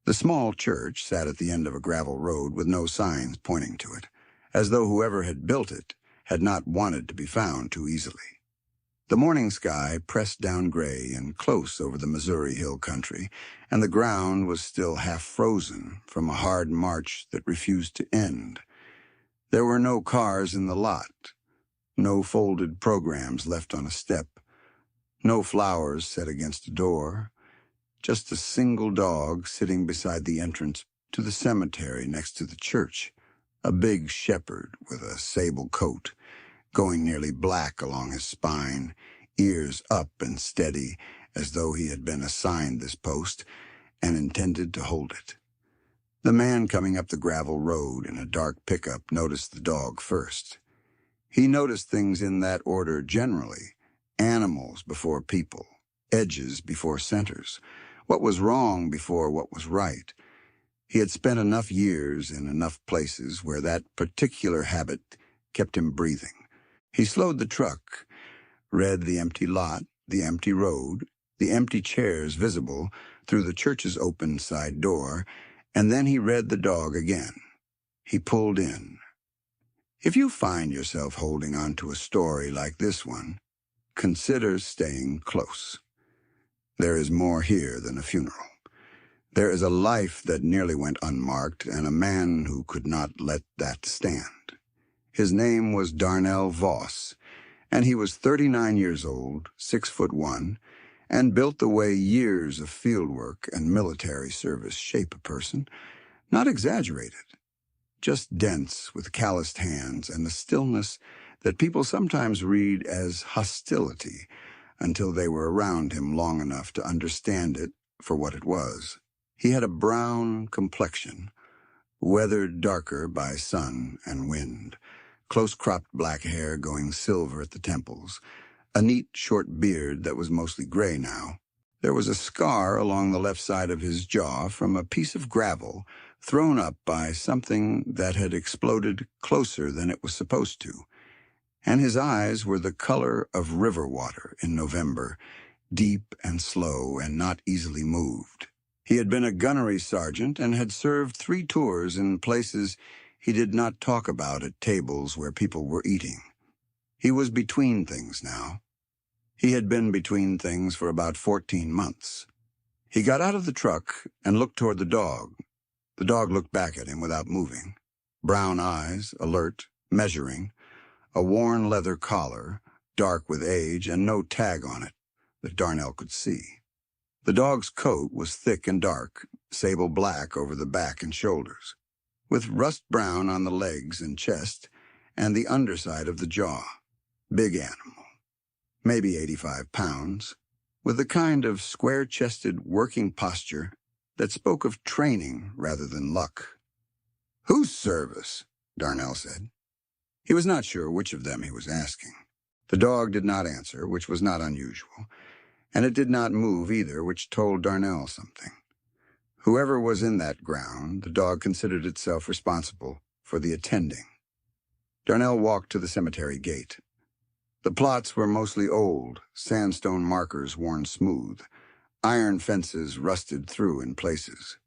The small church sat at the end of a gravel road with no signs pointing to it, as though whoever had built it had not wanted to be found too easily. The morning sky pressed down gray and close over the Missouri Hill country, and the ground was still half frozen from a hard march that refused to end. There were no cars in the lot, no folded programs left on a step, no flowers set against a door, just a single dog sitting beside the entrance to the cemetery next to the church, a big shepherd with a sable coat, going nearly black along his spine, ears up and steady, as though he had been assigned this post and intended to hold it. The man coming up the gravel road in a dark pickup noticed the dog first. He noticed things in that order generally: animals before people, edges before centers, what was wrong before what was right. He had spent enough years in enough places where that particular habit kept him breathing. He slowed the truck, read the empty lot, the empty road, the empty chairs visible through the church's open side door, and then he read the dog again. He pulled in. If you find yourself holding on to a story like this one, consider staying close. There is more here than a funeral. There is a life that nearly went unmarked, and a man who could not let that stand. His name was Darnell Voss, and he was 39 years old, 6'1", and built the way years of field work and military service shape a person. Not exaggerated, just dense with calloused hands and the stillness that people sometimes read as hostility until they were around him long enough to understand it for what it was. He had a brown complexion, weathered darker by sun and wind, close-cropped black hair going silver at the temples, a neat short beard that was mostly gray now. There was a scar along the left side of his jaw from a piece of gravel thrown up by something that had exploded closer than it was supposed to, and his eyes were the color of river water in November, deep and slow and not easily moved. He had been a gunnery sergeant and had served 3 tours in places he did not talk about at tables where people were eating. He was between things now. He had been between things for about 14 months. He got out of the truck and looked toward the dog. The dog looked back at him without moving. Brown eyes, alert, measuring, a worn leather collar, dark with age and no tag on it that Darnell could see. The dog's coat was thick and dark, sable black over the back and shoulders, with rust brown on the legs and chest and the underside of the jaw. Big animal, maybe 85 pounds, with the kind of square-chested working posture that spoke of training rather than luck. "Whose service?" Darnell said. He was not sure which of them he was asking. The dog did not answer, which was not unusual, and it did not move either, which told Darnell something. Whoever was in that ground, the dog considered itself responsible for the attending. Darnell walked to the cemetery gate. The plots were mostly old, sandstone markers worn smooth, iron fences rusted through in places.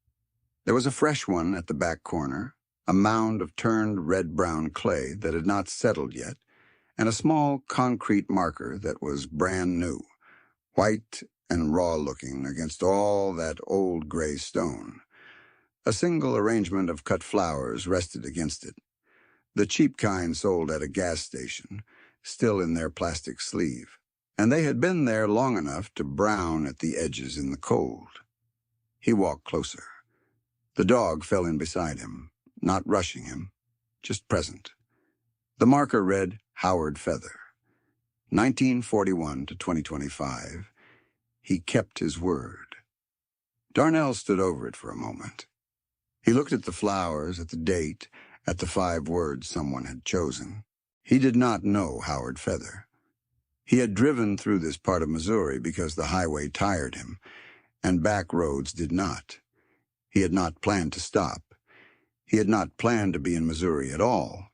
There was a fresh one at the back corner, a mound of turned red-brown clay that had not settled yet, and a small concrete marker that was brand new, white and raw-looking against all that old gray stone. A single arrangement of cut flowers rested against it, the cheap kind sold at a gas station, still in their plastic sleeve, and they had been there long enough to brown at the edges in the cold. He walked closer. The dog fell in beside him, not rushing him, just present. The marker read Howard Feather, 1941 to 2025. He kept his word. Darnell stood over it for a moment. He looked at the flowers, at the date, at the 5 words someone had chosen. He did not know Howard Feather. He had driven through this part of Missouri because the highway tired him, and back roads did not. He had not planned to stop. He had not planned to be in Missouri at all,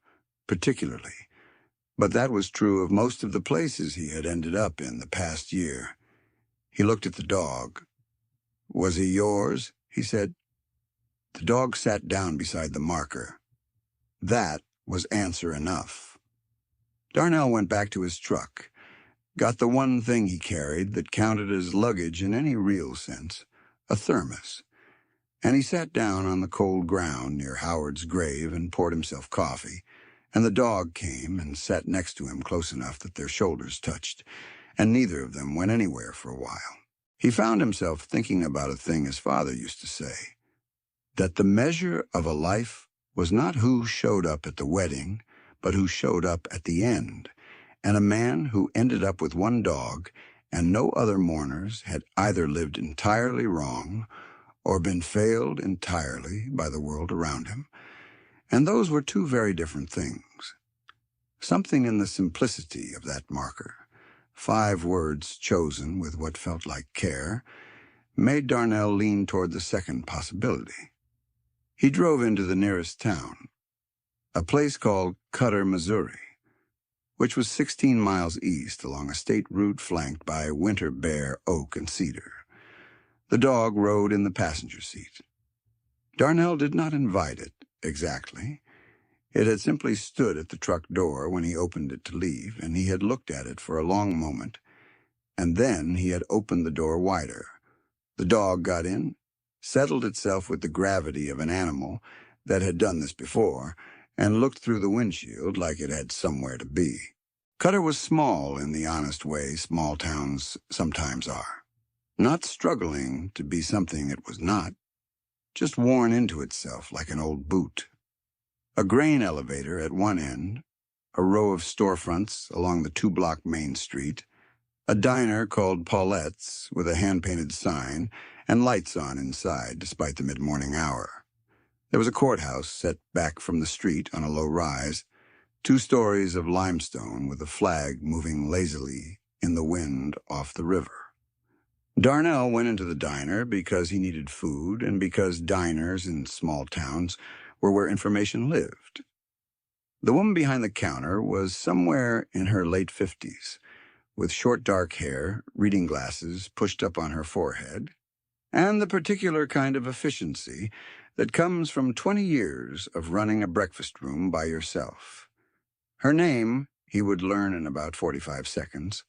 particularly. But that was true of most of the places he had ended up in the past year. He looked at the dog. "Was he yours?" he said. The dog sat down beside the marker. That was answer enough. Darnell went back to his truck, got the one thing he carried that counted as luggage in any real sense, a thermos, and he sat down on the cold ground near Howard's grave and poured himself coffee, and the dog came and sat next to him close enough that their shoulders touched, and neither of them went anywhere for a while. He found himself thinking about a thing his father used to say, that the measure of a life was not who showed up at the wedding, but who showed up at the end, and a man who ended up with one dog and no other mourners had either lived entirely wrong or been failed entirely by the world around him, and those were two very different things. Something in the simplicity of that marker, 5 words chosen with what felt like care, made Darnell lean toward the second possibility. He drove into the nearest town, a place called Cutter, Missouri, which was 16 miles east along a state route flanked by winter bare oak and cedar. The dog rode in the passenger seat. Darnell did not invite it, exactly. It had simply stood at the truck door when he opened it to leave, and he had looked at it for a long moment, and then he had opened the door wider. The dog got in, settled itself with the gravity of an animal that had done this before, and looked through the windshield like it had somewhere to be. Cutter was small in the honest way small towns sometimes are. Not struggling to be something it was not, just worn into itself like an old boot. A grain elevator at one end, a row of storefronts along the 2-block main street, a diner called Paulette's with a hand-painted sign and lights on inside despite the mid-morning hour. There was a courthouse set back from the street on a low rise, 2 stories of limestone with a flag moving lazily in the wind off the river. Darnell went into the diner because he needed food and because diners in small towns were where information lived. The woman behind the counter was somewhere in her late 50s, with short dark hair, reading glasses pushed up on her forehead, and the particular kind of efficiency that comes from 20 years of running a breakfast room by yourself. Her name, he would learn in about 45 seconds,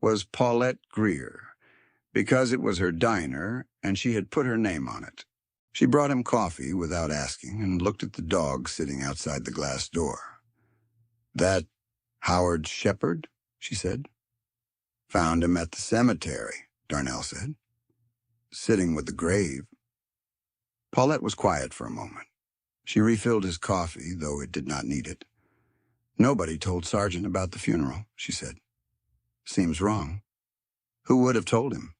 was Paulette Greer, because it was her diner and she had put her name on it. She brought him coffee without asking and looked at the dog sitting outside the glass door. "That Howard Shepard?" she said. "Found him at the cemetery," Darnell said. "Sitting with the grave." Paulette was quiet for a moment. She refilled his coffee, though it did not need it. "Nobody told Sargent about the funeral," she said. "Seems wrong. Who would have told him?"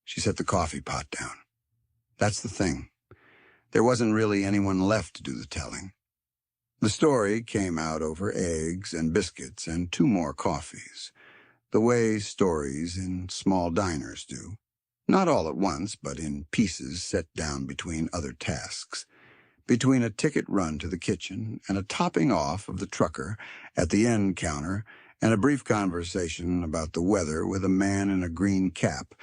She set the coffee pot down. "That's the thing. There wasn't really anyone left to do the telling. The story came out over eggs and biscuits and 2 more coffees, the way stories in small diners do. Not all at once, but in pieces set down between other tasks, between a ticket run to the kitchen and a topping off of the trucker at the end counter and a brief conversation about the weather with a man in a green cap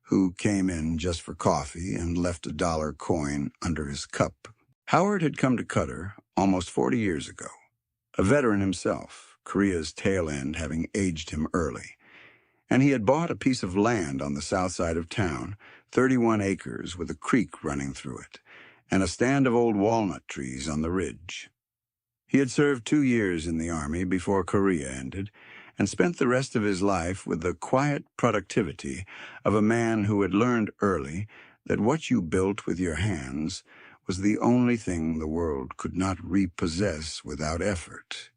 who came in just for coffee and left a $1 coin under his cup. Howard had come to Cutter almost 40 years ago, a veteran himself, Korea's tail end having aged him early, and he had bought a piece of land on the south side of town, 31 acres with a creek running through it, and a stand of old walnut trees on the ridge. He had served 2 years in the Army before Korea ended, and spent the rest of his life with the quiet productivity of a man who had learned early that what you built with your hands was the only thing the world could not repossess without effort.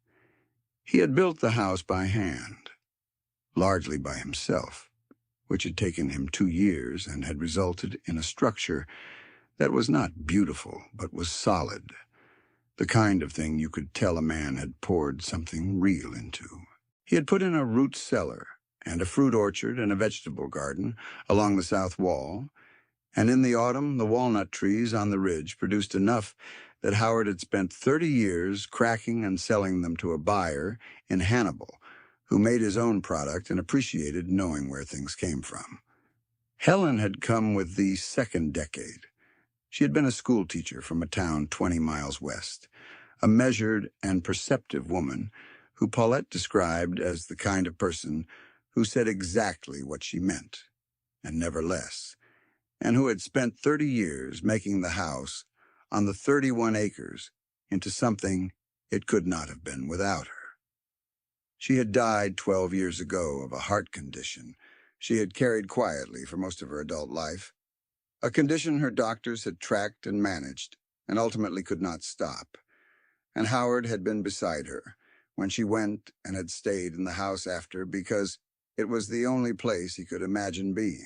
He had built the house by hand, largely by himself, which had taken him 2 years and had resulted in a structure that was not beautiful but was solid, the kind of thing you could tell a man had poured something real into. He had put in a root cellar and a fruit orchard and a vegetable garden along the south wall, and in the autumn the walnut trees on the ridge produced enough that Howard had spent 30 years cracking and selling them to a buyer in Hannibal, who made his own product and appreciated knowing where things came from. Helen had come with the second decade, She had been a schoolteacher from a town 20 miles west, a measured and perceptive woman who Paulette described as the kind of person who said exactly what she meant, and never less, and who had spent 30 years making the house on the 31 acres into something it could not have been without her. She had died 12 years ago of a heart condition she had carried quietly for most of her adult life, a condition her doctors had tracked and managed and ultimately could not stop. And Howard had been beside her when she went and had stayed in the house after because it was the only place he could imagine being.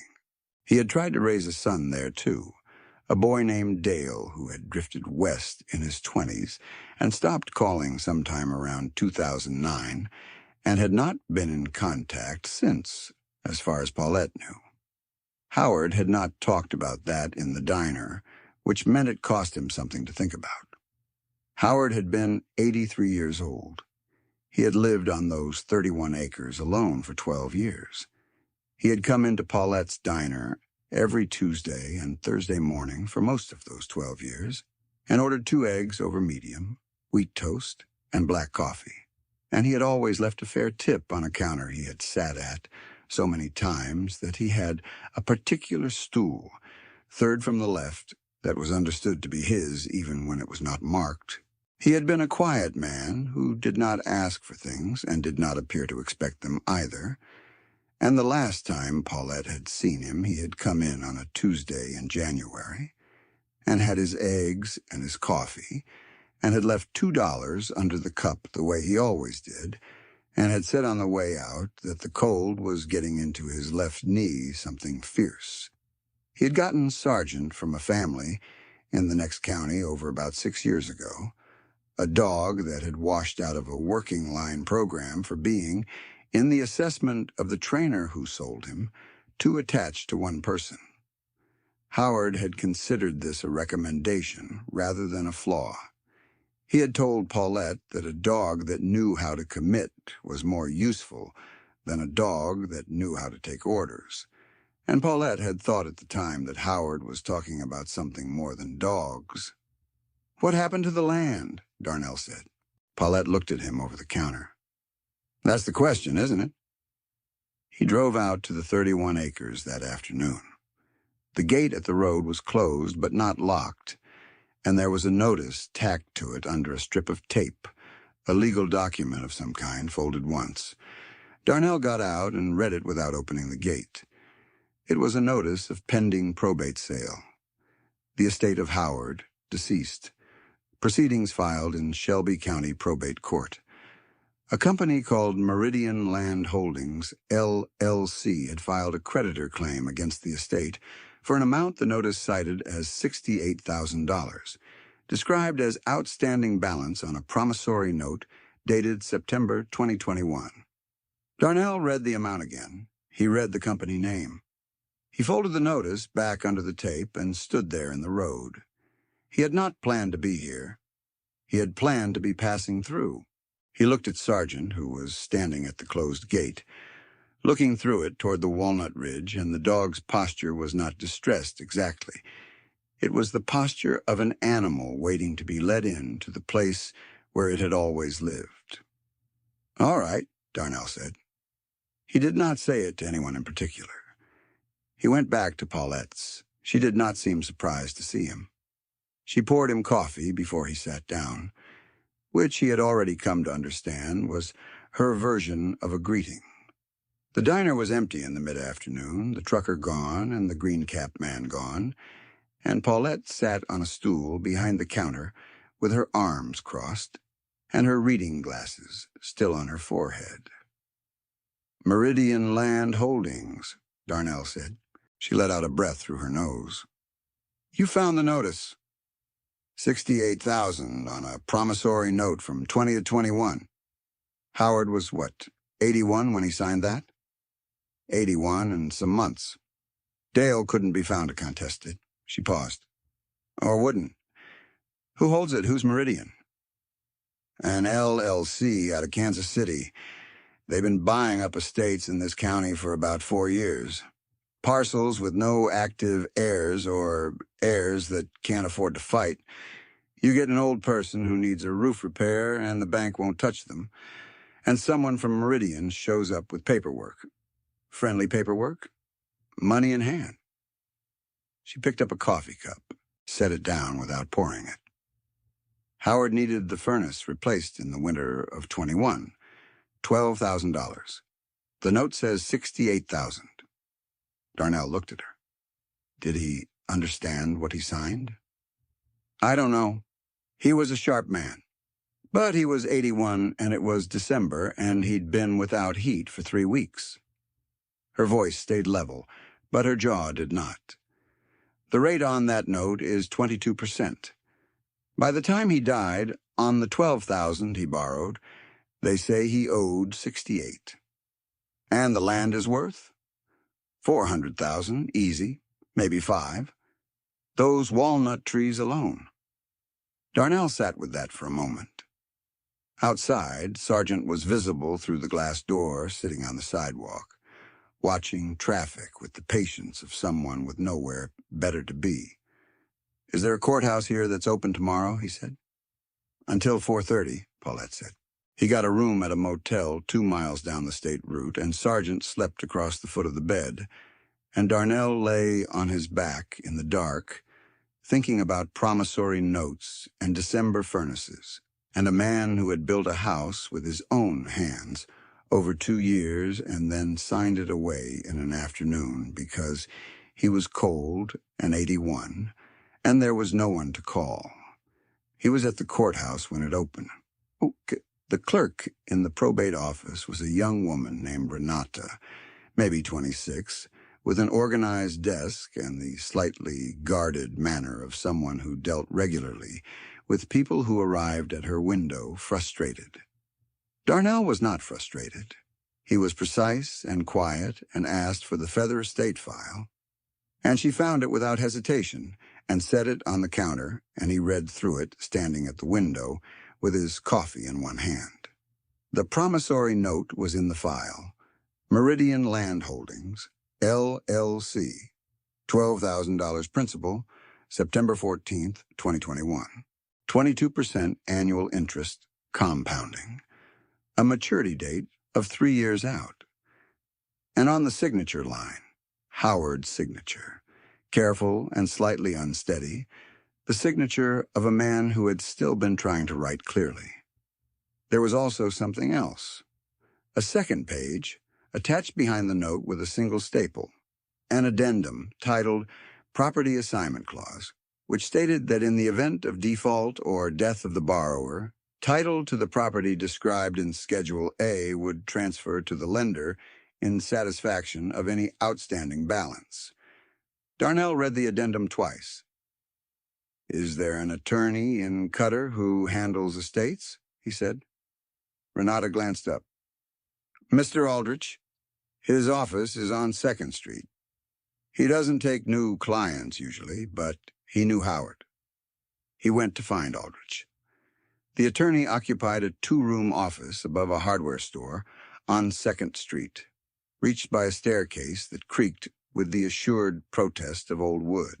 He had tried to raise a son there, too, a boy named Dale who had drifted west in his 20s and stopped calling sometime around 2009 and had not been in contact since, as far as Paulette knew. Howard had not talked about that in the diner, which meant it cost him something to think about. Howard had been 83 years old. He had lived on those 31 acres alone for 12 years. He had come into Paulette's diner every Tuesday and Thursday morning for most of those 12 years and ordered 2 eggs over medium, wheat toast, and black coffee. And he had always left a fair tip on a counter he had sat at so many times that he had a particular stool, third from the left, that was understood to be his even when it was not marked. He had been a quiet man who did not ask for things and did not appear to expect them either. And the last time Paulette had seen him, he had come in on a Tuesday in January and had his eggs and his coffee and had left $2 under the cup the way he always did, and had said on the way out that the cold was getting into his left knee something fierce. He had gotten sergeant from a family in the next county over about 6 years ago, a dog that had washed out of a working line program for being, in the assessment of the trainer who sold him, too attached to one person. Howard had considered this a recommendation rather than a flaw. He had told Paulette that a dog that knew how to commit was more useful than a dog that knew how to take orders. And Paulette had thought at the time that Howard was talking about something more than dogs. "What happened to the land?" Darnell said. Paulette looked at him over the counter. "That's the question, isn't it?" He drove out to the 31 acres that afternoon. The gate at the road was closed but not locked, and there was a notice tacked to it under a strip of tape, a legal document of some kind folded once. Darnell got out and read it without opening the gate. It was a notice of pending probate sale. The estate of Howard, deceased. Proceedings filed in Shelby County Probate Court. A company called Meridian Land Holdings, LLC, had filed a creditor claim against the estate for an amount the notice cited as $68,000, described as outstanding balance on a promissory note dated September 2021. Darnell read the amount again. He read the company name. He folded the notice back under the tape and stood there in the road. He had not planned to be here. He had planned to be passing through. He looked at Sargent, who was standing at the closed gate, looking through it toward the walnut ridge, and the dog's posture was not distressed exactly. It was the posture of an animal waiting to be let in to the place where it had always lived. "All right," Darnell said. He did not say it to anyone in particular. He went back to Paulette's. She did not seem surprised to see him. She poured him coffee before he sat down, which he had already come to understand was her version of a greeting. The diner was empty in the mid-afternoon, the trucker gone and the green-capped man gone, and Paulette sat on a stool behind the counter with her arms crossed and her reading glasses still on her forehead. "Meridian Land Holdings," Darnell said. She let out a breath through her nose. "You found the notice. $68,000 on a promissory note from 20 to 21. Howard was, what, 81 when he signed that? 81 and some months. Dale couldn't be found to contest it." She paused. "Or wouldn't. Who holds it? Who's Meridian?" "An LLC out of Kansas City. They've been buying up estates in this county for about 4 years. Parcels with no active heirs or heirs that can't afford to fight. You get an old person who needs a roof repair and the bank won't touch them. And someone from Meridian shows up with paperwork. Friendly paperwork, money in hand. She picked up a coffee cup, set it down without pouring it. Howard needed the furnace replaced in the winter of 21, $12,000. The note says $68,000. Darnell looked at her. Did he understand what he signed? I don't know. He was a sharp man. But he was 81, and it was December, and he'd been without heat for 3 weeks. Her voice stayed level, but her jaw did not. The rate on that note is 22%. By the time he died, on the $12,000 he borrowed, they say he owed $68,000. And the land is worth? $400,000, easy, maybe $5,000. Those walnut trees alone. Darnell sat with that for a moment. Outside, Sargent was visible through the glass door, sitting on the sidewalk, watching traffic with the patience of someone with nowhere better to be. Is there a courthouse here that's open tomorrow? He said. Until 4:30, Paulette said. He got a room at a motel 2 miles down the state route, and Sargent slept across the foot of the bed, and Darnell lay on his back in the dark, thinking about promissory notes and December furnaces, and a man who had built a house with his own hands over 2 years and then signed it away in an afternoon because he was cold and 81, and there was no one to call. He was at the courthouse when it opened. The clerk in the probate office was a young woman named Renata, maybe 26, with an organized desk and the slightly guarded manner of someone who dealt regularly with people who arrived at her window frustrated. Darnell was not frustrated. He was precise and quiet and asked for the Feather Estate file, and she found it without hesitation and set it on the counter, and he read through it standing at the window with his coffee in one hand. The promissory note was in the file. Meridian Land Holdings, LLC, $12,000 principal, September 14th, 2021. 22% annual interest, compounding. A maturity date of 3 years out. And on the signature line, Howard's signature, careful and slightly unsteady, the signature of a man who had still been trying to write clearly. There was also something else. A second page, attached behind the note with a single staple, an addendum titled Property Assignment Clause, which stated that in the event of default or death of the borrower, title to the property described in Schedule A would transfer to the lender in satisfaction of any outstanding balance. Darnell read the addendum twice. Is there an attorney in Cutter who handles estates? He said. Renata glanced up. Mr. Aldrich, his office is on 2nd Street. He doesn't take new clients usually, but he knew Howard. He went to find Aldrich. The attorney occupied a 2-room office above a hardware store on 2nd Street, reached by a staircase that creaked with the assured protest of old wood.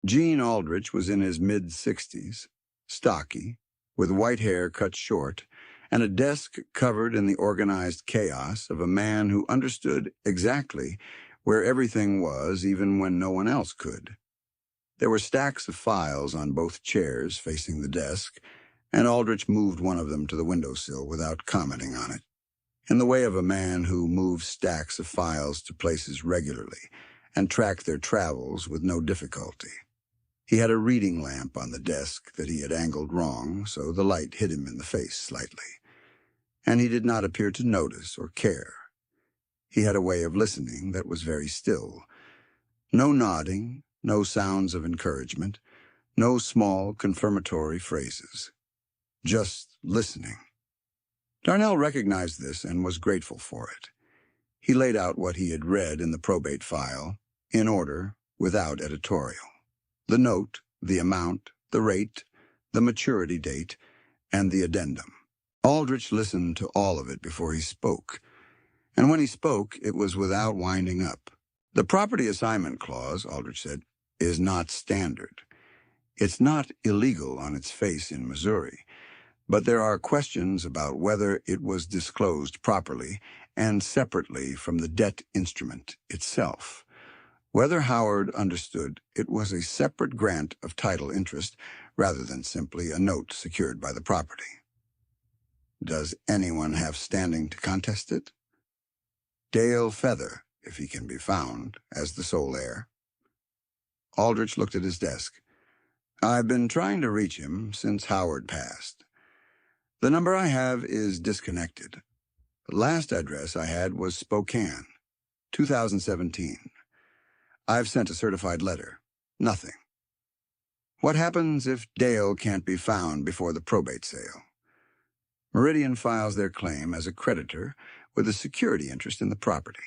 Gene Aldrich was in his mid-60s, stocky, with white hair cut short, and a desk covered in the organized chaos of a man who understood exactly where everything was even when no one else could. There were stacks of files on both chairs facing the desk, and Aldrich moved one of them to the windowsill without commenting on it, in the way of a man who moves stacks of files to places regularly and track their travels with no difficulty. He had a reading lamp on the desk that he had angled wrong, so the light hit him in the face slightly, and he did not appear to notice or care. He had a way of listening that was very still. No nodding, no sounds of encouragement, no small confirmatory phrases. Just listening. Darnell recognized this and was grateful for it. He laid out what he had read in the probate file, in order, without editorial. The note, the amount, the rate, the maturity date, and the addendum. Aldrich listened to all of it before he spoke, and when he spoke, it was without winding up. The property assignment clause, Aldrich said, is not standard. It's not illegal on its face in Missouri, but there are questions about whether it was disclosed properly and separately from the debt instrument itself. Whether Howard understood it was a separate grant of title interest rather than simply a note secured by the property. Does anyone have standing to contest it? Dale Feather, if he can be found, as the sole heir. Aldrich looked at his desk. I've been trying to reach him since Howard passed. The number I have is disconnected. The last address I had was Spokane, 2017. I've sent a certified letter. Nothing. What happens if Dale can't be found before the probate sale? Meridian files their claim as a creditor with a security interest in the property.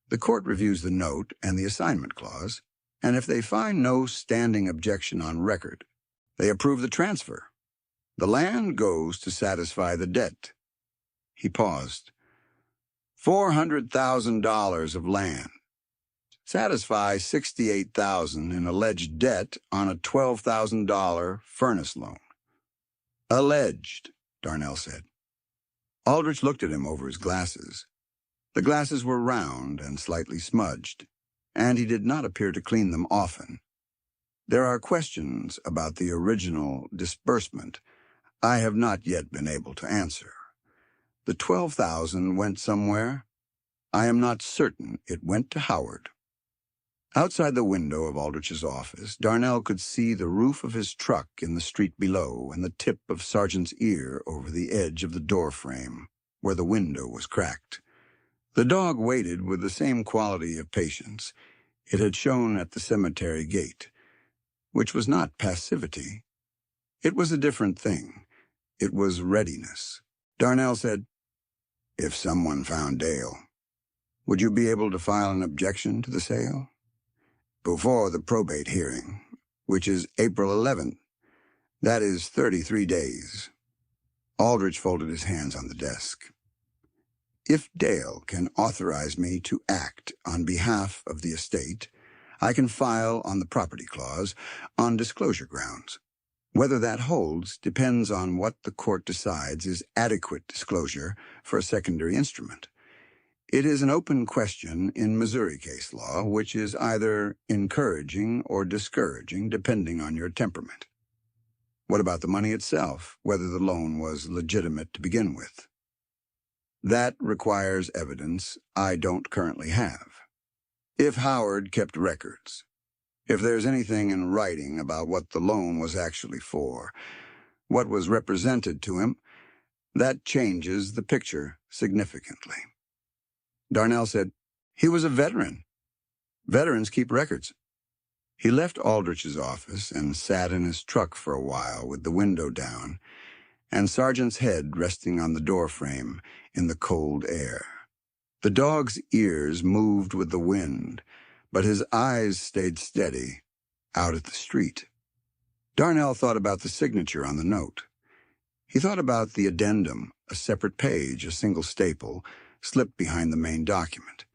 The court reviews the note and the assignment clause, and if they find no standing objection on record, they approve the transfer. The land goes to satisfy the debt. He paused. $400,000 of land. Satisfy $68,000 in alleged debt on a $12,000 furnace loan. Alleged, Darnell said. Aldrich looked at him over his glasses. The glasses were round and slightly smudged, and he did not appear to clean them often. There are questions about the original disbursement I have not yet been able to answer. The $12,000 went somewhere. I am not certain it went to Howard. Outside the window of Aldrich's office, Darnell could see the roof of his truck in the street below and the tip of Sargent's ear over the edge of the door frame, where the window was cracked. The dog waited with the same quality of patience it had shown at the cemetery gate, which was not passivity. It was a different thing. It was readiness. Darnell said, "If someone found Dale, would you be able to file an objection to the sale?" "Before the probate hearing, which is April 11th. That is 33 days. Aldrich folded his hands on the desk. "If Dale can authorize me to act on behalf of the estate, I can file on the property clause on disclosure grounds. Whether that holds depends on what the court decides is adequate disclosure for a secondary instrument. It is an open question in Missouri case law, which is either encouraging or discouraging depending on your temperament. What about the money itself, whether the loan was legitimate to begin with? That requires evidence I don't currently have. If Howard kept records, if there's anything in writing about what the loan was actually for, what was represented to him, that changes the picture significantly." Darnell said, "He was a veteran. Veterans keep records." He left Aldrich's office and sat in his truck for a while with the window down and Sargent's head resting on the doorframe in the cold air. The dog's ears moved with the wind, but his eyes stayed steady, out at the street. Darnell thought about the signature on the note. He thought about the addendum, a separate page, a single staple, slipped behind the main document.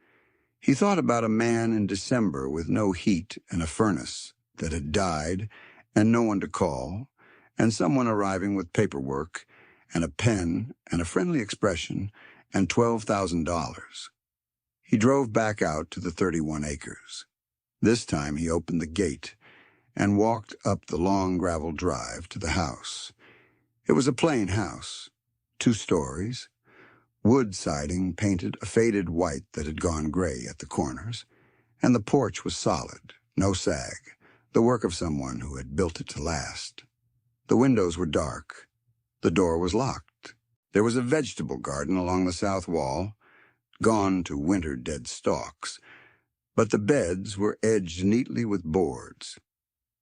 He thought about a man in December with no heat and a furnace that had died and no one to call, and someone arriving with paperwork and a pen and a friendly expression and $12,000. He drove back out to the 31 acres. This time he opened the gate and walked up the long gravel drive to the house. It was a plain house, 2 stories, wood siding painted a faded white that had gone gray at the corners, and the porch was solid, no sag, the work of someone who had built it to last. The windows were dark. The door was locked. There was a vegetable garden along the south wall, gone to winter-dead stalks, but the beds were edged neatly with boards,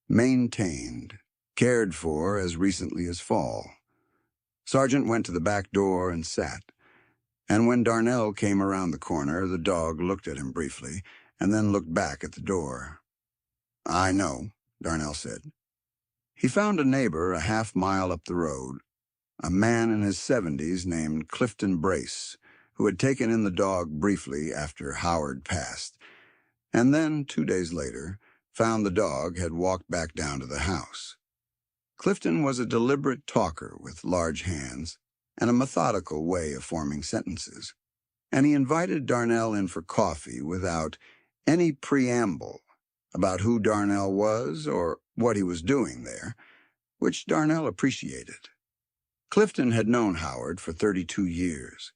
maintained, cared for as recently as fall. Sargent went to the back door and sat, and when Darnell came around the corner, the dog looked at him briefly and then looked back at the door. "I know," Darnell said. He found a neighbor a half-mile up the road, a man in his 70s named Clifton Brace, who had taken in the dog briefly after Howard passed, and then, 2 days later, found the dog had walked back down to the house. Clifton was a deliberate talker with large hands and a methodical way of forming sentences, and he invited Darnell in for coffee without any preamble about who Darnell was or what he was doing there, which Darnell appreciated. Clifton had known Howard for 32 years.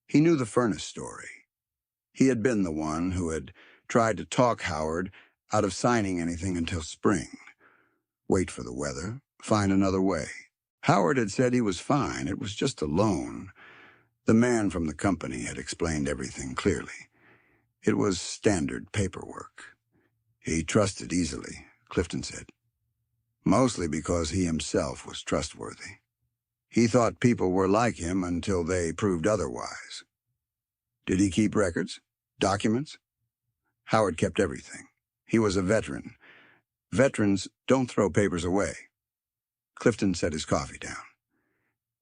He knew the furnace story. He had been the one who had tried to talk Howard out of signing anything until spring. Wait for the weather, find another way. Howard had said he was fine, it was just a loan. The man from the company had explained everything clearly. It was standard paperwork. He trusted easily, Clifton said, mostly because he himself was trustworthy. He thought people were like him until they proved otherwise. Did he keep records? Documents? Howard kept everything. He was a veteran. Veterans don't throw papers away. Clifton set his coffee down.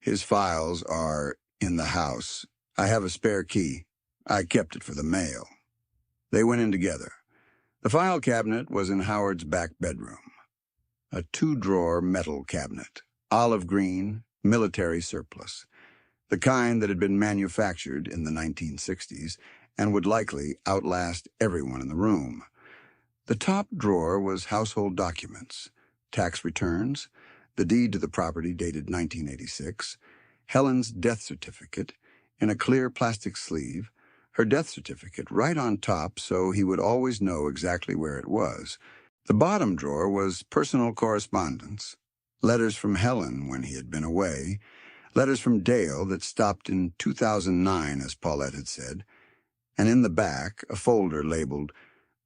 His files are in the house. I have a spare key. I kept it for the mail. They went in together. The file cabinet was in Howard's back bedroom. A 2-drawer metal cabinet, olive green, military surplus, the kind that had been manufactured in the 1960s and would likely outlast everyone in the room. The top drawer was household documents, tax returns, the deed to the property dated 1986, Helen's death certificate in a clear plastic sleeve, her death certificate right on top so he would always know exactly where it was. The bottom drawer was personal correspondence, letters from Helen when he had been away, letters from Dale that stopped in 2009, as Paulette had said, and in the back a folder labeled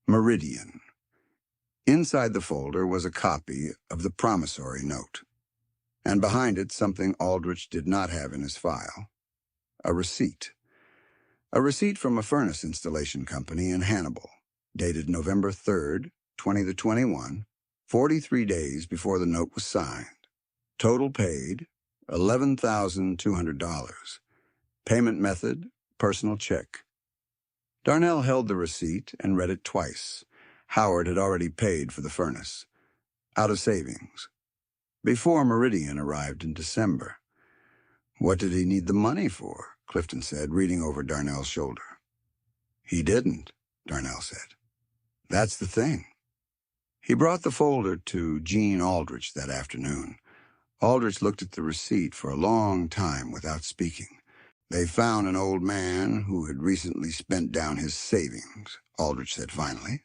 Meridian. Inside the folder was a copy of the promissory note, and behind it something Aldrich did not have in his file, a receipt. A receipt from a furnace installation company in Hannibal, dated November 3rd, 2021, 43 days before the note was signed. Total paid, $11,200. Payment method, personal check. Darnell held the receipt and read it twice. Howard had already paid for the furnace, out of savings, before Meridian arrived in December. What did he need the money for? Clifton said, reading over Darnell's shoulder. He didn't, Darnell said. That's the thing. He brought the folder to Gene Aldrich that afternoon. Aldrich looked at the receipt for a long time without speaking. They found an old man who had recently spent down his savings, Aldrich said finally,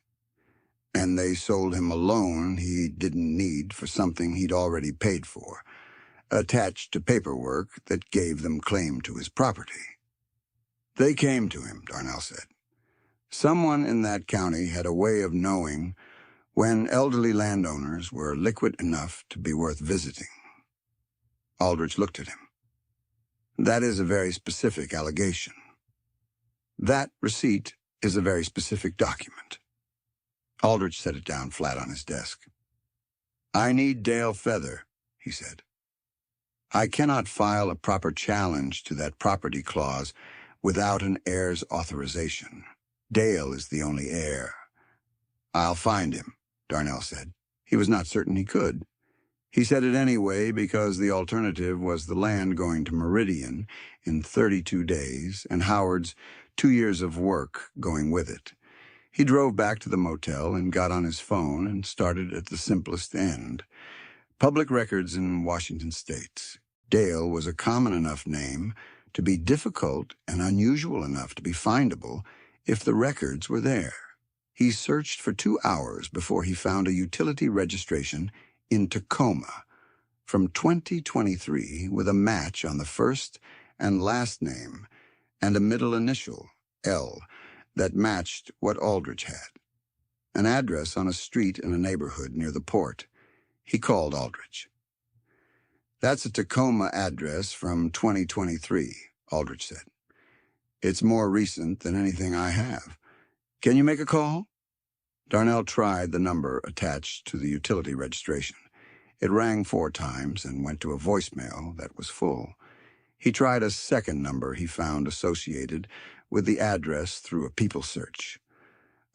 and they sold him a loan he didn't need for something he'd already paid for, attached to paperwork that gave them claim to his property. They came to him, Darnell said. Someone in that county had a way of knowing when elderly landowners were liquid enough to be worth visiting. Aldrich looked at him. That is a very specific allegation. That receipt is a very specific document. Aldrich set it down flat on his desk. I need Dale Feather, he said. I cannot file a proper challenge to that property clause without an heir's authorization. Dale is the only heir. I'll find him, Darnell said. He was not certain he could. He said it anyway because the alternative was the land going to Meridian in 32 days and Howard's 2 years of work going with it. He drove back to the motel and got on his phone and started at the simplest end. Public records in Washington State. Dale was a common enough name to be difficult and unusual enough to be findable if the records were there. He searched for 2 hours before he found a utility registration in Tacoma from 2023 with a match on the first and last name and a middle initial, L, that matched what Aldrich had. An address on a street in a neighborhood near the port. He called Aldrich. That's a Tacoma address from 2023, Aldrich said. It's more recent than anything I have. Can you make a call? Darnell tried the number attached to the utility registration. It rang 4 times and went to a voicemail that was full. He tried a second number he found associated with the address through a people search.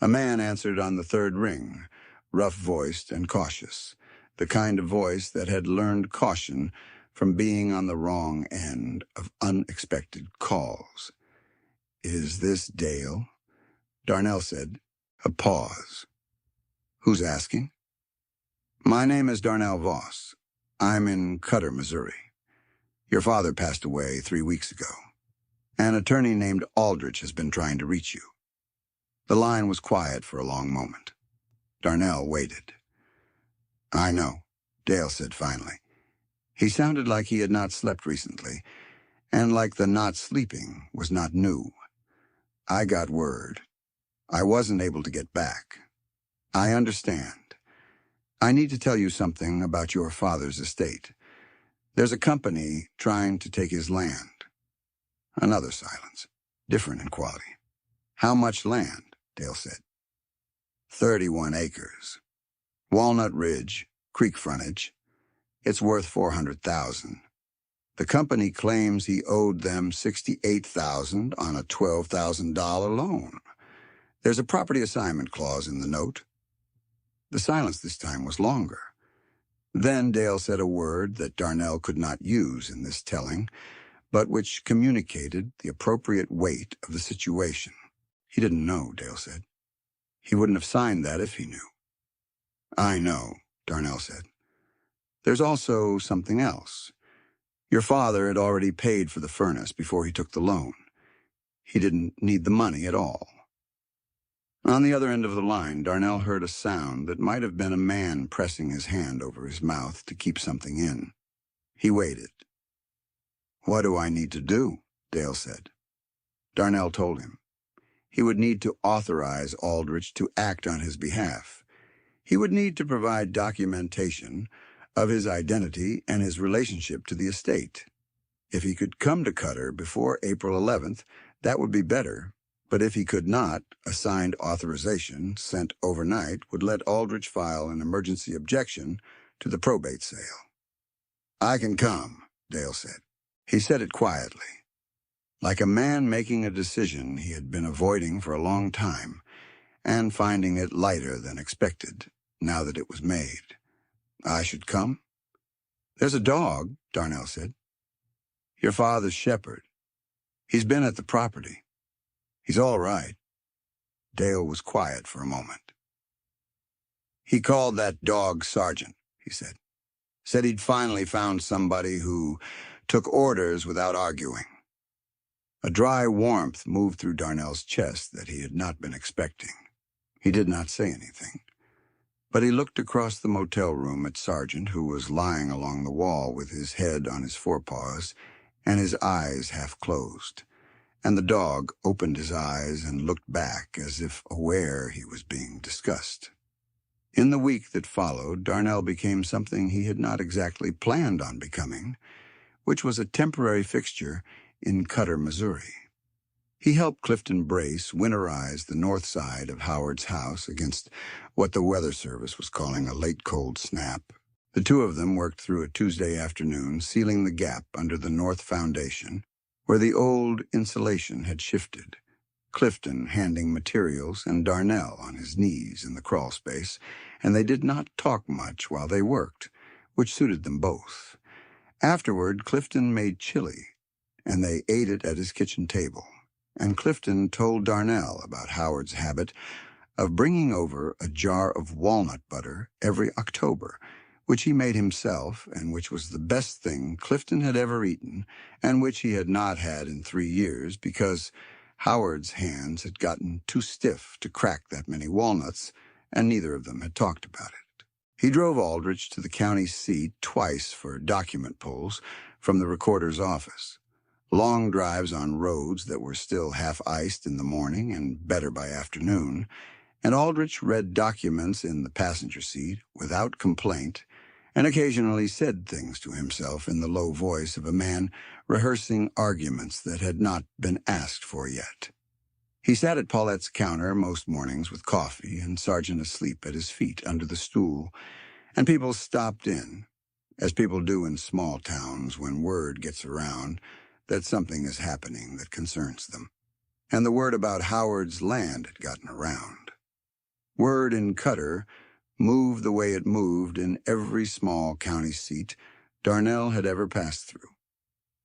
A man answered on the third ring, rough-voiced and cautious, the kind of voice that had learned caution from being on the wrong end of unexpected calls. "Is this Dale?" Darnell said. A pause. "Who's asking?" "My name is Darnell Voss. I'm in Cutter, Missouri. Your father passed away 3 weeks ago. An attorney named Aldrich has been trying to reach you." The line was quiet for a long moment. Darnell waited. "I know," Dale said finally. He sounded like he had not slept recently, and like the not sleeping was not new. "I got word. I wasn't able to get back. I understand. I need to tell you something about your father's estate. There's a company trying to take his land." Another silence, different in quality. "How much land?" Dale said. 31 acres. Walnut Ridge, creek frontage. It's worth $400,000. The company claims he owed them $68,000 on a $12,000 loan. There's a property assignment clause in the note. The silence this time was longer. Then Dale said a word that Darnell could not use in this telling, but which communicated the appropriate weight of the situation. He didn't know, Dale said. He wouldn't have signed that if he knew. "I know," Darnell said. "There's also something else. Your father had already paid for the furnace before he took the loan. He didn't need the money at all." On the other end of the line, Darnell heard a sound that might have been a man pressing his hand over his mouth to keep something in. He waited. "What do I need to do?" Dale said. Darnell told him. He would need to authorize Aldrich to act on his behalf. He would need to provide documentation of his identity and his relationship to the estate. If he could come to Cutter before April 11th, that would be better, but if he could not, a signed authorization sent overnight would let Aldrich file an emergency objection to the probate sale. "I can come," Dale said. He said it quietly, like a man making a decision he had been avoiding for a long time, and finding it lighter than expected, now that it was made. "I should come?" "There's a dog," Darnell said. "Your father's shepherd. He's been at the property. He's all right." Dale was quiet for a moment. "He called that dog Sergeant," he said. "Said he'd finally found somebody who took orders without arguing." A dry warmth moved through Darnell's chest that he had not been expecting. He did not say anything, but he looked across the motel room at Sergeant, who was lying along the wall with his head on his forepaws and his eyes half closed, and the dog opened his eyes and looked back as if aware he was being discussed. In the week that followed, Darnell became something he had not exactly planned on becoming, which was a temporary fixture in Cutter, Missouri. He helped Clifton Brace winterize the north side of Howard's house against what the Weather Service was calling a late cold snap. The two of them worked through a Tuesday afternoon, sealing the gap under the north foundation, where the old insulation had shifted, Clifton handing materials and Darnell on his knees in the crawl space, and they did not talk much while they worked, which suited them both. Afterward, Clifton made chili, and they ate it at his kitchen table, and Clifton told Darnell about Howard's habit of bringing over a jar of walnut butter every October, which he made himself and which was the best thing Clifton had ever eaten, and which he had not had in 3 years because Howard's hands had gotten too stiff to crack that many walnuts, and neither of them had talked about it. He drove Aldrich to the county seat twice for document pulls from the recorder's office. Long drives on roads that were still half-iced in the morning and better by afternoon, and Aldrich read documents in the passenger seat without complaint and occasionally said things to himself in the low voice of a man rehearsing arguments that had not been asked for yet. He sat at Paulette's counter most mornings with coffee and Sergeant asleep at his feet under the stool, and people stopped in, as people do in small towns when word gets around that something is happening that concerns them. And the word about Howard's land had gotten around. Word in Cutter moved the way it moved in every small county seat Darnell had ever passed through,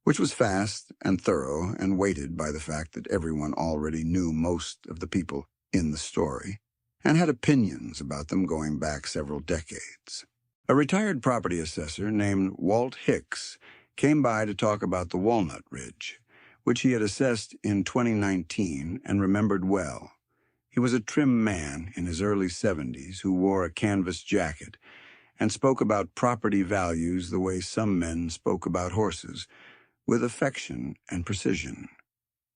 which was fast and thorough and weighted by the fact that everyone already knew most of the people in the story and had opinions about them going back several decades. A retired property assessor named Walt Hicks came by to talk about the Walnut Ridge, which he had assessed in 2019 and remembered well. He was a trim man in his early 70s who wore a canvas jacket and spoke about property values the way some men spoke about horses, with affection and precision.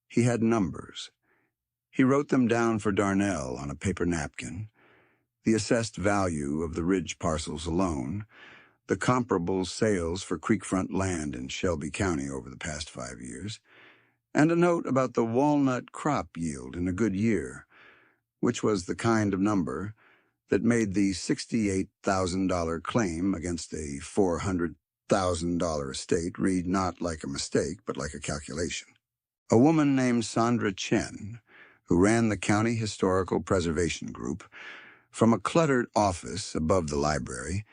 He had numbers. He wrote them down for Darnell on a paper napkin: the assessed value of the ridge parcels alone, the comparable sales for creekfront land in Shelby County over the past 5 years, and a note about the walnut crop yield in a good year, which was the kind of number that made the $68,000 claim against a $400,000 estate read not like a mistake, but like a calculation. A woman named Sandra Chen, who ran the County Historical Preservation Group, from a cluttered office above the library,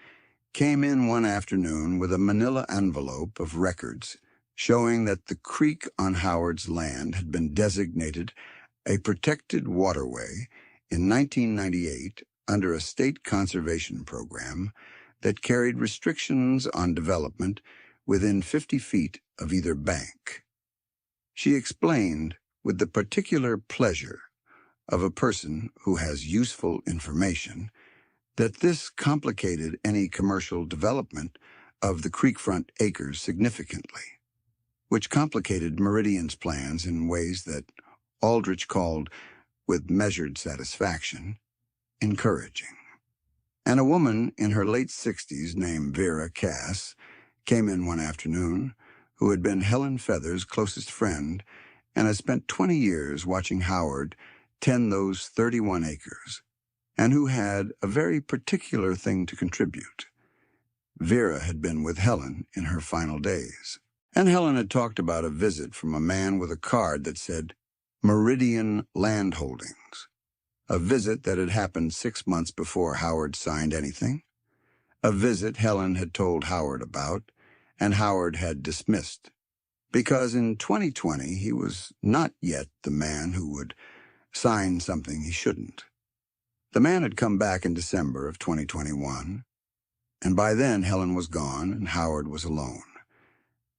came in one afternoon with a manila envelope of records showing that the creek on Howard's land had been designated a protected waterway in 1998 under a state conservation program that carried restrictions on development within 50 feet of either bank. She explained with the particular pleasure of a person who has useful information that this complicated any commercial development of the creekfront acres significantly, which complicated Meridian's plans in ways that Aldrich called, with measured satisfaction, encouraging. And a woman in her late 60s named Vera Cass came in one afternoon, who had been Helen Feather's closest friend and had spent 20 years watching Howard tend those 31 acres, and who had a very particular thing to contribute. Vera had been with Helen in her final days, and Helen had talked about a visit from a man with a card that said Meridian Land Holdings, a visit that had happened 6 months before Howard signed anything, a visit Helen had told Howard about, and Howard had dismissed, because in 2020 he was not yet the man who would sign something he shouldn't. The man had come back in December of 2021, and by then Helen was gone and Howard was alone,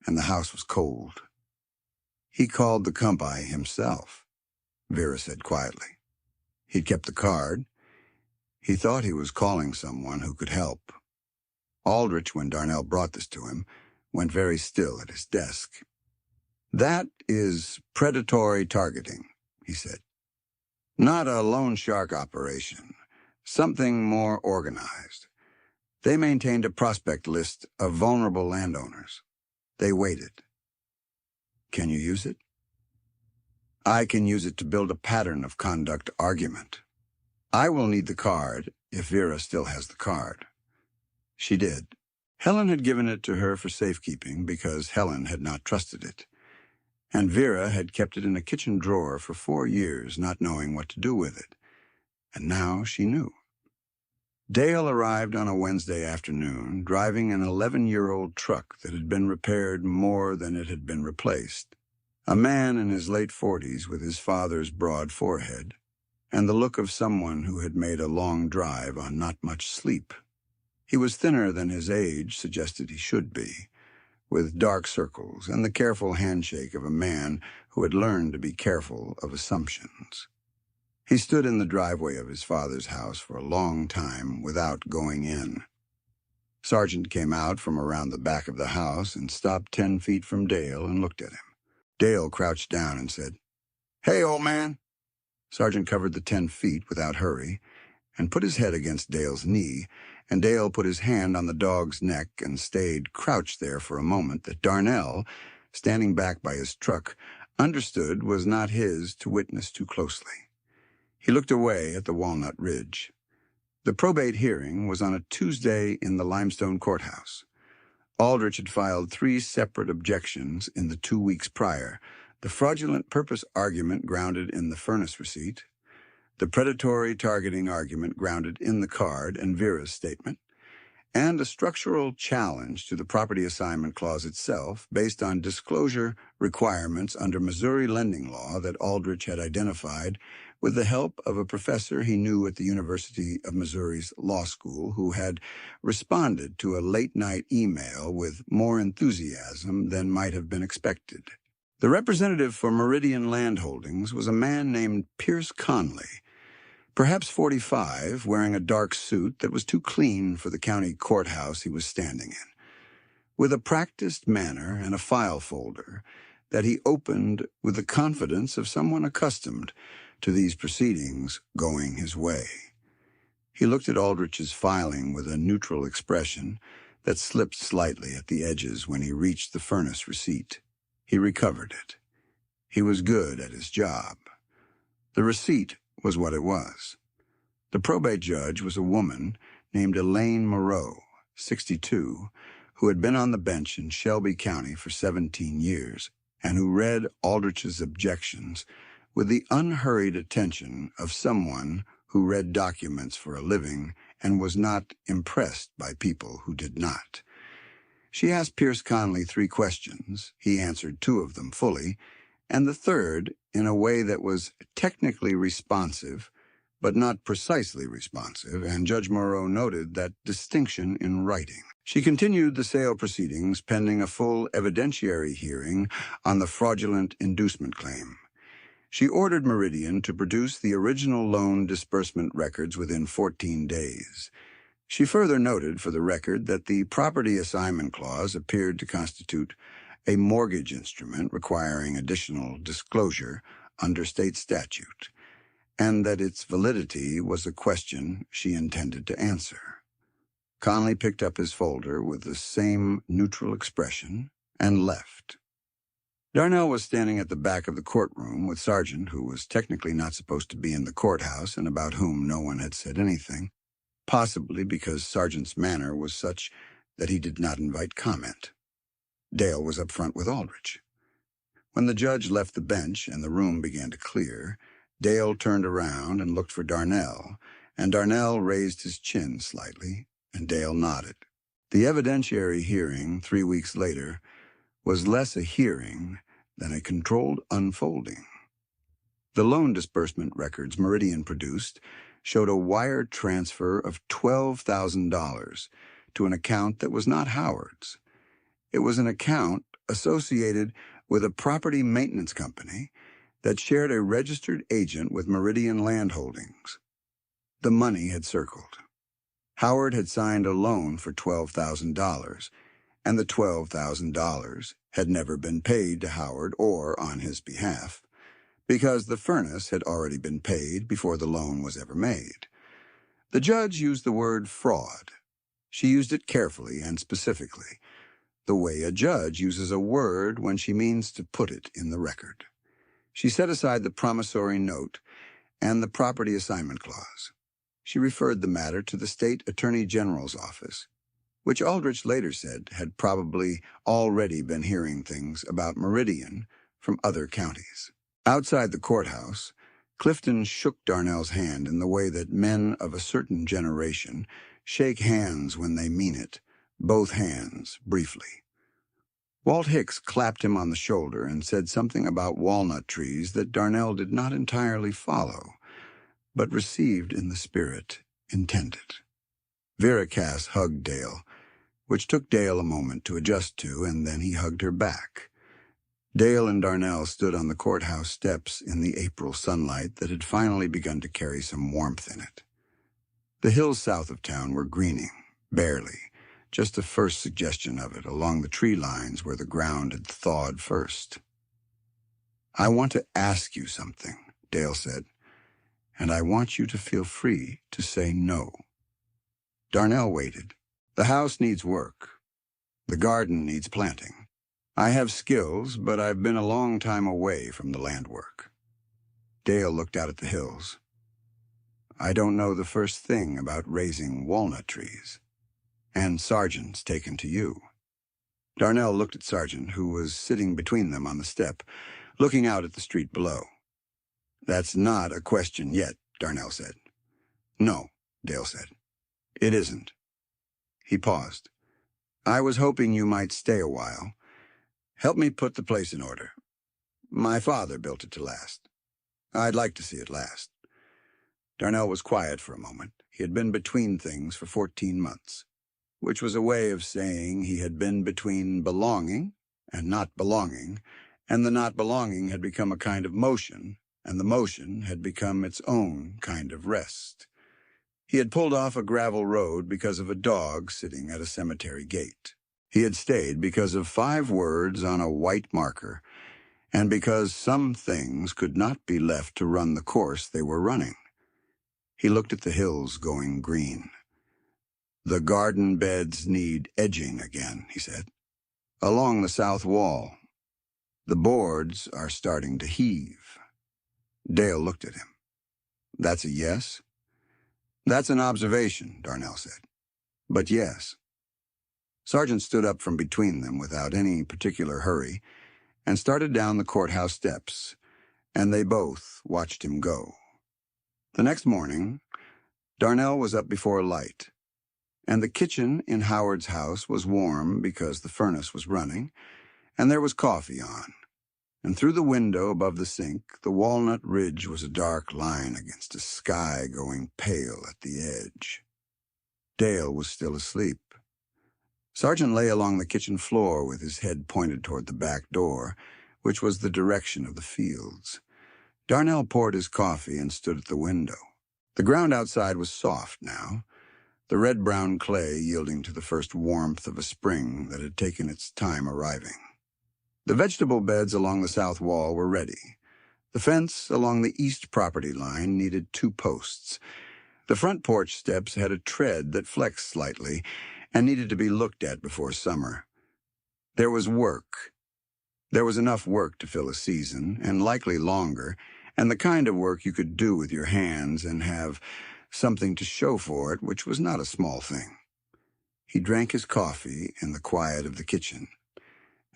and the house was cold. He called the compy himself, Vera said quietly. He'd kept the card. He thought he was calling someone who could help. Aldrich, when Darnell brought this to him, went very still at his desk. That is predatory targeting, he said. Not a loan shark operation, something more organized. They maintained a prospect list of vulnerable landowners. They waited. Can you use it? I can use it to build a pattern of conduct argument. I will need the card if Vera still has the card. She did. Helen had given it to her for safekeeping because Helen had not trusted it, and Vera had kept it in a kitchen drawer for 4 years, not knowing what to do with it. And now she knew. Dale arrived on a Wednesday afternoon, driving an 11-year-old truck that had been repaired more than it had been replaced. A man in his late 40s with his father's broad forehead, and the look of someone who had made a long drive on not much sleep. He was thinner than his age suggested he should be, with dark circles and the careful handshake of a man who had learned to be careful of assumptions. He stood in the driveway of his father's house for a long time without going in. Sergeant came out from around the back of the house and stopped 10 feet from Dale and looked at him. Dale crouched down and said, "Hey, old man." Sergeant covered the 10 feet without hurry and put his head against Dale's knee, and Dale put his hand on the dog's neck and stayed crouched there for a moment that Darnell, standing back by his truck, understood was not his to witness too closely. He looked away at the Walnut Ridge. The probate hearing was on a Tuesday in the Limestone Courthouse. Aldrich had filed 3 separate objections in the 2 weeks prior: the fraudulent purpose argument grounded in the furnace receipt, the predatory targeting argument grounded in the card and Vera's statement, and a structural challenge to the property assignment clause itself based on disclosure requirements under Missouri lending law that Aldrich had identified with the help of a professor he knew at the University of Missouri's law school who had responded to a late-night email with more enthusiasm than might have been expected. The representative for Meridian Land Holdings was a man named Pierce Conley, perhaps 45, wearing a dark suit that was too clean for the county courthouse he was standing in, with a practiced manner and a file folder that he opened with the confidence of someone accustomed to these proceedings going his way. He looked at Aldrich's filing with a neutral expression that slipped slightly at the edges when he reached the furnace receipt. He recovered it. He was good at his job. The receipt was what it was. The probate judge was a woman named Elaine Moreau, 62, who had been on the bench in Shelby County for 17 years and who read Aldrich's objections with the unhurried attention of someone who read documents for a living and was not impressed by people who did not. She asked Pierce Conley 3 questions. He answered 2 of them fully, and the third in a way that was technically responsive, but not precisely responsive, and Judge Moreau noted that distinction in writing. She continued the sale proceedings pending a full evidentiary hearing on the fraudulent inducement claim. She ordered Meridian to produce the original loan disbursement records within 14 days. She further noted for the record that the property assignment clause appeared to constitute a mortgage instrument requiring additional disclosure under state statute, and that its validity was a question she intended to answer. Conley picked up his folder with the same neutral expression and left. Darnell was standing at the back of the courtroom with Sargent, who was technically not supposed to be in the courthouse and about whom no one had said anything, possibly because Sargent's manner was such that he did not invite comment. Dale was up front with Aldrich. When the judge left the bench and the room began to clear, Dale turned around and looked for Darnell, and Darnell raised his chin slightly, and Dale nodded. The evidentiary hearing 3 weeks later was less a hearing than a controlled unfolding. The loan disbursement records Meridian produced showed a wire transfer of $12,000 to an account that was not Howard's. It was an account associated with a property maintenance company that shared a registered agent with Meridian Land Holdings. The money had circled. Howard had signed a loan for $12,000, and the $12,000 had never been paid to Howard or on his behalf, because the furnace had already been paid before the loan was ever made. The judge used the word fraud. She used it carefully and specifically, the way a judge uses a word when she means to put it in the record. She set aside the promissory note and the property assignment clause. She referred the matter to the state attorney general's office, which Aldrich later said had probably already been hearing things about Meridian from other counties. Outside the courthouse, Clifton shook Darnell's hand in the way that men of a certain generation shake hands when they mean it, both hands, briefly. Walt Hicks clapped him on the shoulder and said something about walnut trees that Darnell did not entirely follow, but received in the spirit intended. Vera Cass hugged Dale, which took Dale a moment to adjust to, and then he hugged her back. Dale and Darnell stood on the courthouse steps in the April sunlight that had finally begun to carry some warmth in it. The hills south of town were greening, barely, just a first suggestion of it along the tree lines where the ground had thawed first. "I want to ask you something," Dale said, "and I want you to feel free to say no." Darnell waited. "The house needs work. The garden needs planting. I have skills, but I've been a long time away from the land work." Dale looked out at the hills. "I don't know the first thing about raising walnut trees. And Sargent's taken to you." Darnell looked at Sargent, who was sitting between them on the step, looking out at the street below. "That's not a question yet," Darnell said. No, Dale said. It isn't. He paused. I was hoping you might stay a while. Help me put the place in order. My father built it to last. I'd like to see it last. Darnell was quiet for a moment. He had been between things for 14 months, which was a way of saying he had been between belonging and not belonging, and the not belonging had become a kind of motion, and the motion had become its own kind of rest. He had pulled off a gravel road because of a dog sitting at a cemetery gate. He had stayed because of 5 words on a white marker, and because some things could not be left to run the course they were running. He looked at the hills going green. The garden beds need edging again, he said. Along the south wall. The boards are starting to heave. Dale looked at him. That's a yes? That's an observation, Darnell said. But yes. Sargent stood up from between them without any particular hurry and started down the courthouse steps, and they both watched him go. The next morning, Darnell was up before light, and the kitchen in Howard's house was warm because the furnace was running, and there was coffee on. And through the window above the sink, the walnut ridge was a dark line against a sky going pale at the edge. Dale was still asleep. Sargent lay along the kitchen floor with his head pointed toward the back door, which was the direction of the fields. Darnell poured his coffee and stood at the window. The ground outside was soft now, the red-brown clay yielding to the first warmth of a spring that had taken its time arriving. The vegetable beds along the south wall were ready. The fence along the east property line needed 2 posts. The front porch steps had a tread that flexed slightly and needed to be looked at before summer. There was work. There was enough work to fill a season, and likely longer, and the kind of work you could do with your hands and have something to show for it, which was not a small thing. He drank his coffee in the quiet of the kitchen,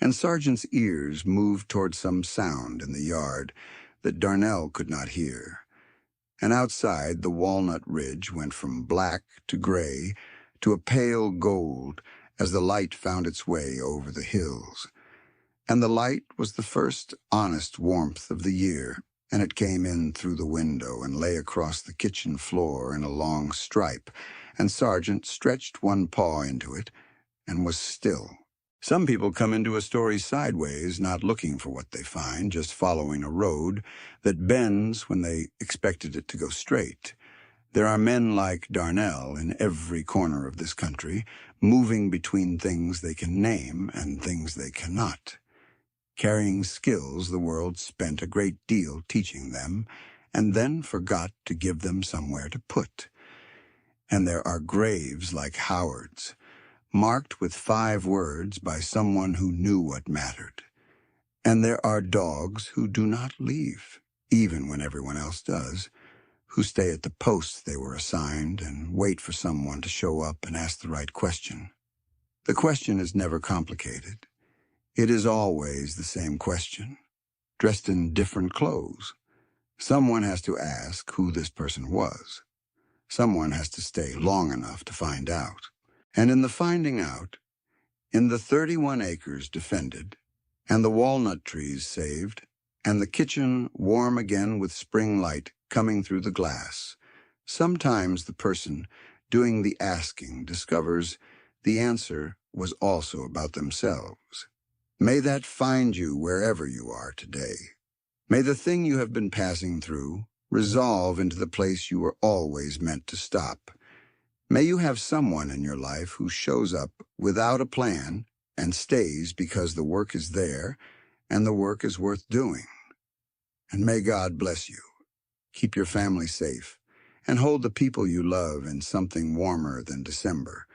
and Sargent's ears moved toward some sound in the yard that Darnell could not hear. And outside, the walnut ridge went from black to gray to a pale gold as the light found its way over the hills. And the light was the first honest warmth of the year, and it came in through the window and lay across the kitchen floor in a long stripe, and Sargent stretched one paw into it and was still. Some people come into a story sideways, not looking for what they find, just following a road that bends when they expected it to go straight. There are men like Darnell in every corner of this country, moving between things they can name and things they cannot, carrying skills the world spent a great deal teaching them and then forgot to give them somewhere to put. And there are graves like Howard's, marked with 5 words by someone who knew what mattered. And there are dogs who do not leave, even when everyone else does, who stay at the posts they were assigned and wait for someone to show up and ask the right question. The question is never complicated. It is always the same question, dressed in different clothes. Someone has to ask who this person was. Someone has to stay long enough to find out. And in the finding out, in the 31 acres defended, and the walnut trees saved, and the kitchen warm again with spring light coming through the glass, sometimes the person doing the asking discovers the answer was also about themselves. May that find you wherever you are today. May the thing you have been passing through resolve into the place you were always meant to stop. May you have someone in your life who shows up without a plan and stays because the work is there and the work is worth doing. And may God bless you. Keep your family safe and hold the people you love in something warmer than December.